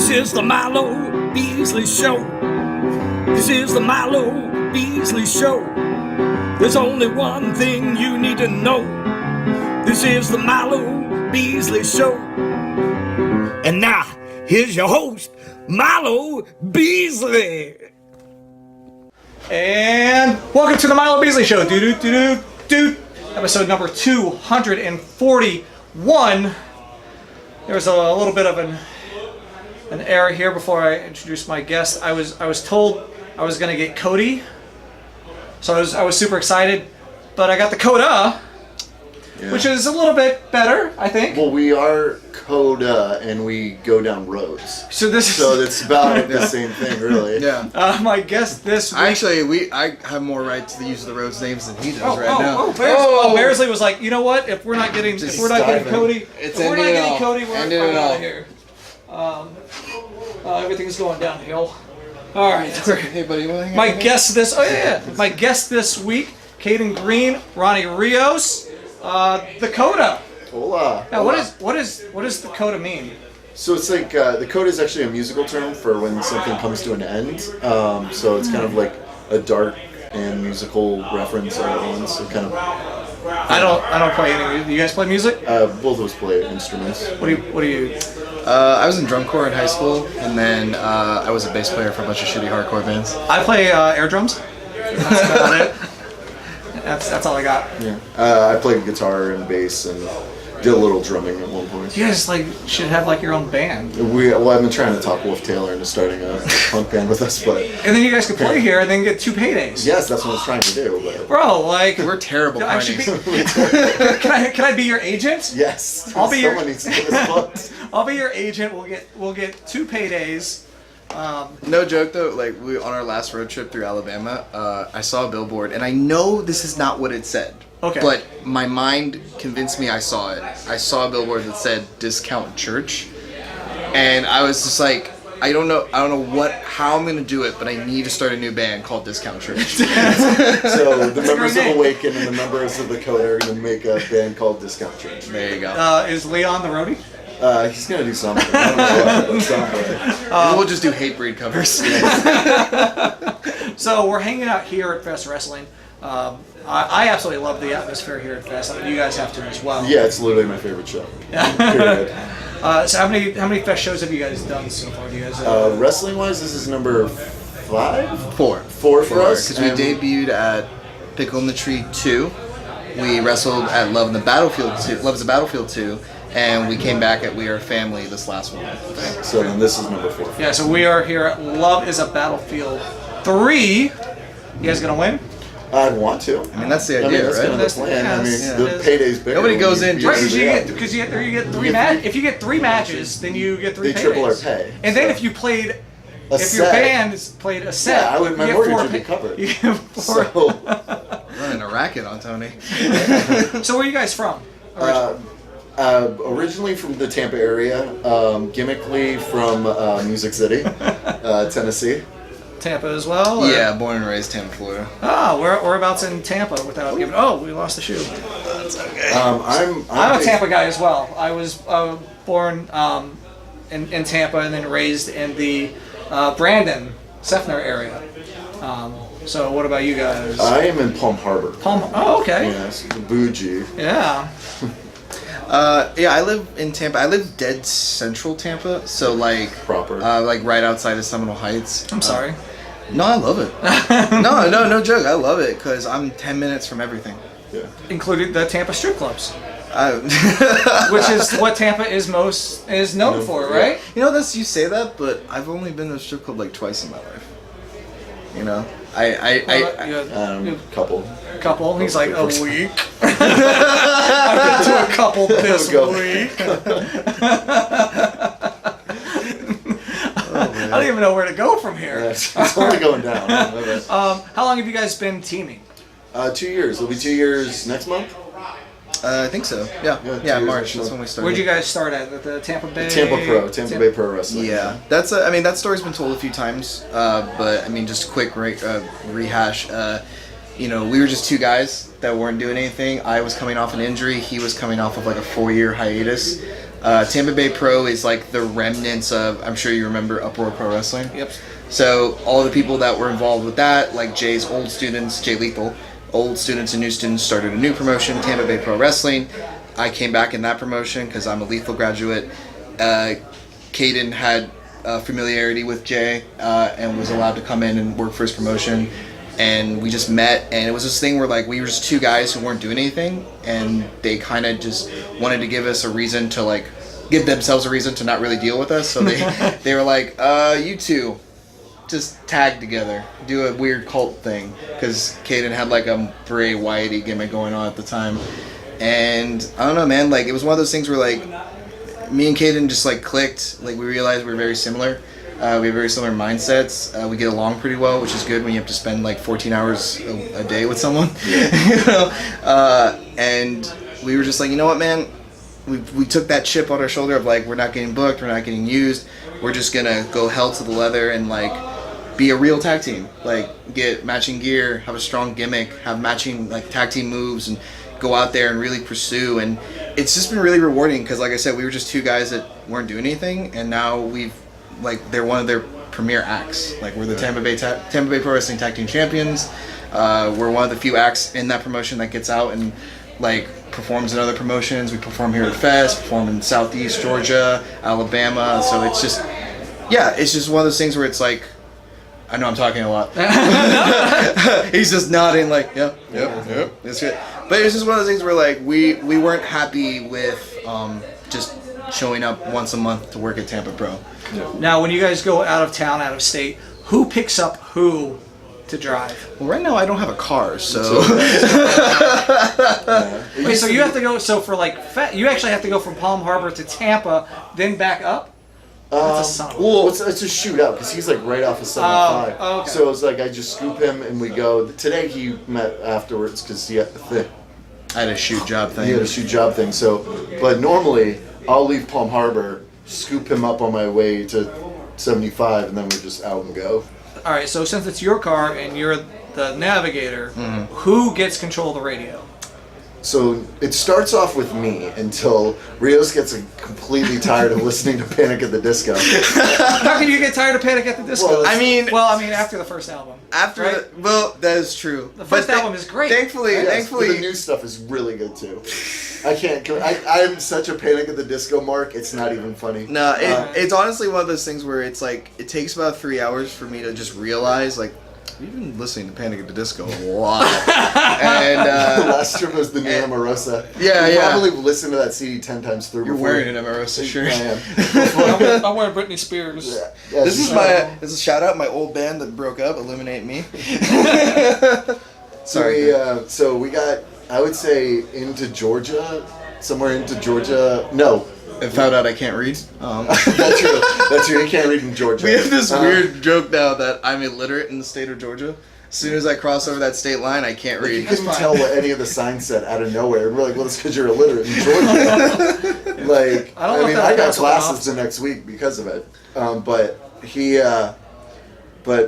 This is the Milo Beasley Show. This is the Milo Beasley Show. There's only one thing you need to know. This is the Milo Beasley Show. And now, here's your host, Milo Beasley. And welcome to the Milo Beasley Show. Episode number 241. There's a little bit of an error here before I introduce my guest. I was told I was gonna get Coda, so I was super excited, but I got the Coda, which is a little bit better, I think. Well, we are Coda, and we go down roads. So it's about the same thing, really. Yeah. My guest this week. Actually, I have more right to the use of the road's names than he does now. Bearsley was like, you know what? If we're not getting Cody, we're out of here. Everything's going downhill. All right. Hey, buddy, My guest this week, Caden Green, Ronnie Rios, the Coda. Hola. Now, what does the Coda mean? So it's like the Coda is actually a musical term for when something comes to an end. So it's kind of like a dark and musical reference all at once. So kind of. I don't play any. Do you guys play music? Both of us play instruments. What do you? I was in drum corps in high school, and then I was a bass player for a bunch of shitty hardcore bands. I play air drums. That's about it. That's all I got. Yeah. I played guitar and bass and did a little drumming at one point. You guys should have your own band. I've been trying to talk Wolf Taylor into starting a punk band with us, but. And then you guys could play here and then get 2 paydays. Yes, that's what I was trying to do. But... Bro, we're terrible parties. Can I be your agent? Yes. I'll be needs to get us booked. I'll be your agent. We'll get 2 paydays. No joke though, on our last road trip through Alabama, I saw a billboard, and I know this is not what it said. Okay. But my mind convinced me I saw it. I saw a billboard that said "Discount Church," and I was just like, I don't know how I'm gonna do it, but I need to start a new band called Discount Church. So the members of Awaken and the members of the Coda are gonna make a band called Discount Church. There you go. Is Leon the roadie? He's gonna do something. I don't know what, something. We'll just do hate breed covers. So we're hanging out here at Fest Wrestling. I absolutely love the atmosphere here at Fest. I mean, you guys have to as well. Yeah, it's literally my favorite show. Period. So how many Fest shows have you guys done so far? Do you guys? Wrestling wise, this is number 5? 4 for us. Because we debuted at Pickle in the Tree 2. We wrestled at Love is the Battlefield 2. And we came back at We Are Family this last one. So then this is number 4. Yeah, so we are here at Love is a Battlefield 3. You guys gonna win? I'd want to. I mean, that's the idea, that's right? Kind of the plan. The payday's bigger. Nobody goes in right, because you get 3 matches. If you get 3 matches, then you get 3 paydays. They triple our pay. And then if you played, your band played a set, my mortgage would be covered. You get 4. Running a racket on Tony. So where are you guys from? Originally from the Tampa area, gimmickly from Music City, Tennessee. Tampa as well? Or? Yeah, born and raised Tampa, Florida. Whereabouts in Tampa without giving... Oh, we lost the shoe. That's okay. I'm a Tampa guy as well. I was born in Tampa and then raised in the Brandon, Seffner area. So what about you guys? I am in Palm Harbor. Oh, okay. Yes, bougie. Yeah. I live in Tampa. I live dead central Tampa, so proper, right outside of Seminole Heights. I'm sorry. No, I love it. no joke. I love it because I'm 10 minutes from everything. Yeah. Including the Tampa strip clubs. Which is what Tampa is known for, right? You know, you say that, but I've only been to a strip club twice in my life. You know, couple. He's like a week. I've been to a couple this week. I don't even know where to go from here. It's only going down. How long have you guys been teaming? 2 years. It'll be 2 years next month. I think so. Yeah, March. That's when we started. Where'd you guys start at the Tampa Bay? Tampa Bay Pro Wrestling. Yeah, that's. That story's been told a few times. But I mean, just a quick rehash. We were just 2 guys that weren't doing anything. I was coming off an injury. He was coming off of a 4-year hiatus. Tampa Bay Pro is like the remnants of, I'm sure you remember Uproar Pro Wrestling. Yep. So all the people that were involved with that, like Jay's old students, Jay Lethal, old students and new students started a new promotion, Tampa Bay Pro Wrestling. I came back in that promotion because I'm a Lethal graduate. Caden had familiarity with Jay and was allowed to come in and work for his promotion. And we just met, and it was this thing where like we were just two guys who weren't doing anything, and they kind of just wanted to give us a reason to like give themselves a reason to not really deal with us. So they were like, you two just tag together, do a weird cult thing, because Caden had like a Bray Wyatt gimmick going on at the time. And I don't know, man, like it was one of those things where like me and Caden just like clicked, like we realized we were very similar. We have very similar mindsets. We get along pretty well, which is good when you have to spend like 14 hours a day with someone. You know? And we were just like, you know what, man? We took that chip on our shoulder of like, we're not getting booked, we're not getting used. We're just gonna go hell to the leather and like be a real tag team. Like get matching gear, have a strong gimmick, have matching like tag team moves, and go out there and really pursue. And it's just been really rewarding because, like I said, we were just two guys that weren't doing anything, and now they're one of their premier acts. Like we're the Tampa Bay Pro Wrestling Tag Team Champions. We're one of the few acts in that promotion that gets out and like performs in other promotions. We perform here at Fest, perform in Southeast Georgia, Alabama. So it's just one of those things where it's like, I know I'm talking a lot. He's just nodding like, yep. That's good. But it's just one of those things where like we weren't happy with just showing up once a month to work at Tampa Pro. Now, when you guys go out of town, out of state, who picks up who to drive? Well, right now I don't have a car, so. Wait, so you have to go. So for like, you actually have to go from Palm Harbor to Tampa, then back up. That's a son of a- Well, it's a shootout because he's like right off of 75. Oh, okay. So it's like I just scoop him and we go. Today he met afterwards because he had I had a shoot job thing. He had a shoot job thing. So, but normally I'll leave Palm Harbor, scoop him up on my way to 75, and then we just out and go. All right, so since it's your car and you're the navigator, who gets control of the radio? So it starts off with me until Rios gets completely tired of listening to Panic at the Disco. How can you get tired of Panic at the Disco? Well, I mean, after the first album. Well, that is true. The first album is great. Thankfully, But the new stuff is really good too. I'm such a Panic at the Disco mark, it's not even funny. No, it's honestly one of those things where it's like, it takes about 3 hours for me to just realize, like, we've been listening to Panic at the Disco a lot. And the last trip was the new Omarosa. Yeah. Probably listened to that CD 10 times through. You're wearing an Omarosa shirt. I am. I'm wearing Britney Spears. Yeah, This is a shout out my old band that broke up, Illuminate Me. Sorry. So we got, I would say, somewhere into Georgia. No. I found out I can't read. That's true. You can't read in Georgia. We have this weird joke now that I'm illiterate in the state of Georgia. As soon as I cross over that state line, I can't You read. couldn't tell what any of the signs said out of nowhere. And we're like, well, it's because you're illiterate in Georgia. Like, I got classes the next week because of it. But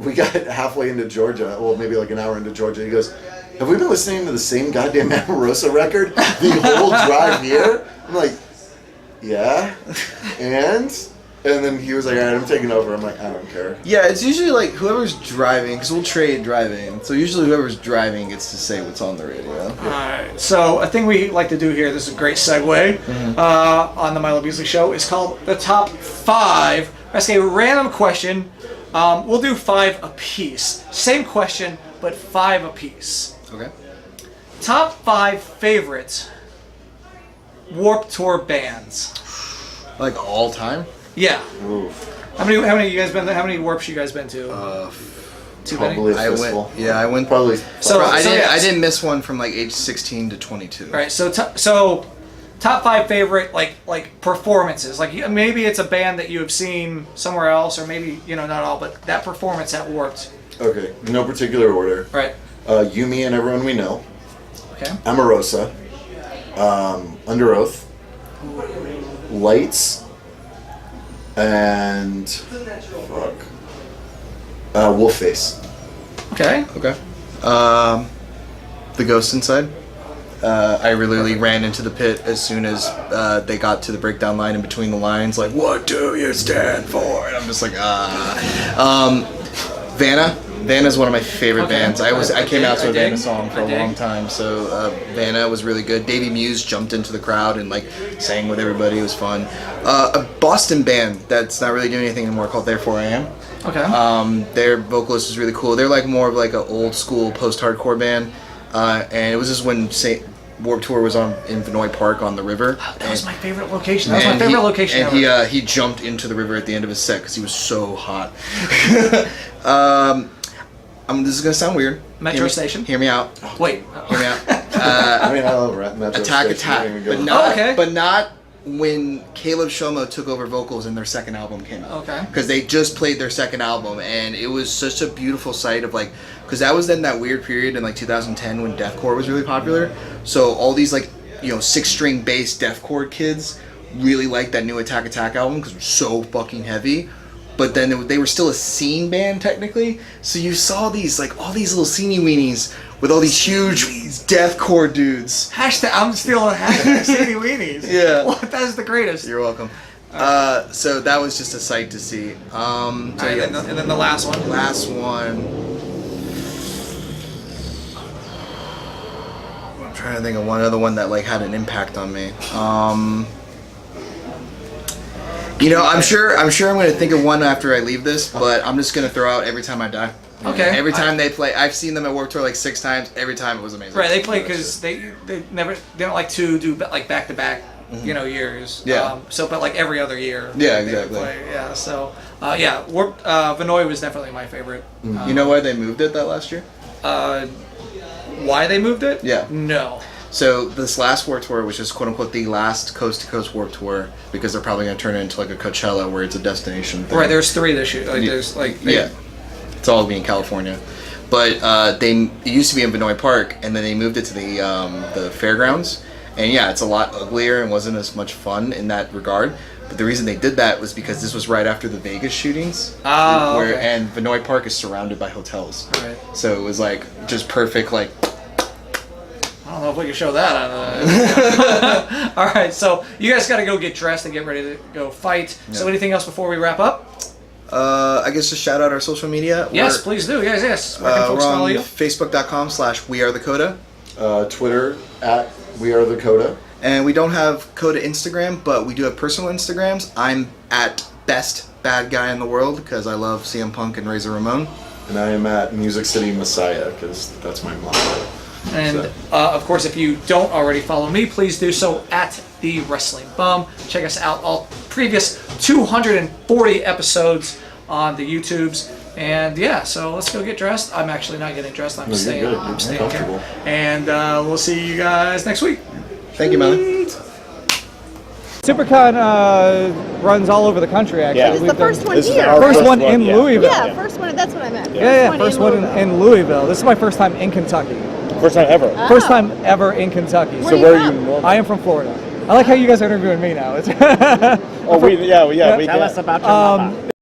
we got halfway into Georgia, well, maybe like an hour into Georgia. He goes, have we been listening to the same goddamn Omarosa record the whole drive here? I'm like, yeah. And then he was like, all right, I'm taking over. I'm like, I don't care. Yeah, it's usually like whoever's driving, because we'll trade driving. So usually whoever's driving gets to say what's on the radio. Alright, so a thing we like to do here, this is a great segue, on the Milo Beasley Show, is called the Top 5. Ask a random question. We'll do 5 apiece. Same question, but 5 apiece. Okay. Top 5 favorite Warped Tour bands. Like all time? Yeah. Oof. How many you guys been? How many warps you guys been to? Too Probably many. a fistful. I went. Probably. So I yes. didn't miss one from like age 16 to 22. All right. So top 5 favorite like performances. Like maybe it's a band that you have seen somewhere else, or maybe not all, but that performance at Warped. Okay. No particular order. Right. Yumi and Everyone We Know. Okay. Omarosa. Under Oath. Lights. And Wolfface. Okay. Okay. The Ghost Inside. I literally ran into the pit as soon as they got to the breakdown line in between the lines, like, what do you stand for? And I'm just like, Vanna's one of my favorite bands. I came out to a Vanna song for a long time, so Vanna was really good. Davey Muse jumped into the crowd and like sang with everybody. It was fun. A Boston band that's not really doing anything anymore called Therefore I Am. Okay. Their vocalist was really cool. They're like more of like an old school post-hardcore band, and it was just when Warped Tour was in Vinoy Park on the river. That was my favorite location. That was my favorite location and ever. he jumped into the river at the end of his set because he was so hot. This is gonna sound weird. Metro Station. Hear me out. Wait. Hear me out. I mean, I love Metro Attack, Station. but not when Caleb Shomo took over vocals and their second album came out. Okay. Because they just played their second album, and it was such a beautiful sight of like, because that was then that weird period in like 2010 when deathcore was really popular. So all these like, 6-string bass deathcore kids really liked that new Attack album because it was so fucking heavy. But then they were still a scene band technically, so you saw these like all these little sceney weenies with all these huge deathcore dudes. Hashtag, I'm stealing hashtag City Weenies. Yeah. What? That is the greatest. You're welcome. So that was just a sight to see. And then the last one. Last one. I'm trying to think of one other one that like had an impact on me. I'm sure I'm going to think of one after I leave this, but I'm just going to throw out Every Time I Die. Okay. Every time they play, I've seen them at Warped Tour like 6 times. Every time it was amazing. Right, they play because they don't like to do like back to back, years. Yeah. But like every other year. Yeah, they would exactly. play. Yeah. So Vinoy was definitely my favorite. You know why they moved it that last year? Why they moved it? Yeah. No. So this last Warped Tour, which is quote unquote the last coast to coast Warped Tour, because they're probably going to turn it into like a Coachella where it's a destination thing. Right. There's 3 this year. Like there's like it's all be in California, but it used to be in Vinoy Park, and then they moved it to the fairgrounds, and it's a lot uglier and wasn't as much fun in that regard. But the reason they did that was because this was right after the Vegas shootings, and Vinoy Park is surrounded by hotels, Right. so it was like just perfect like. I don't know if we can show that on All right, so you guys got to go get dressed and get ready to go fight. Yeah. So anything else before we wrap up? I guess just shout out our social media. Yes, please do. Yes. Where can folks follow you? Facebook.com/WeAreTheCoda. Twitter @WeAreTheCoda. And we don't have Coda Instagram, but we do have personal Instagrams. I'm at Best Bad Guy in the World because I love CM Punk and Razor Ramon. And I am at Music City Messiah because that's my motto. And of course, if you don't already follow me, please do so at The Wrestling Bum. Check us out, all previous 240 episodes on the YouTubes. And so let's go get dressed. I'm actually not getting dressed. I'm staying. I'm staying here. And we'll see you guys next week. Thank you, Melly. SuperCon runs all over the country, actually. Yeah. It's the first one here. First one in Louisville. Yeah, first one. That's what I meant. First one in Louisville. This is my first time in Kentucky. First time ever. Oh. First time ever in Kentucky. Where are you from? I am from Florida. I like how you guys are interviewing me now. Tell us about your mama.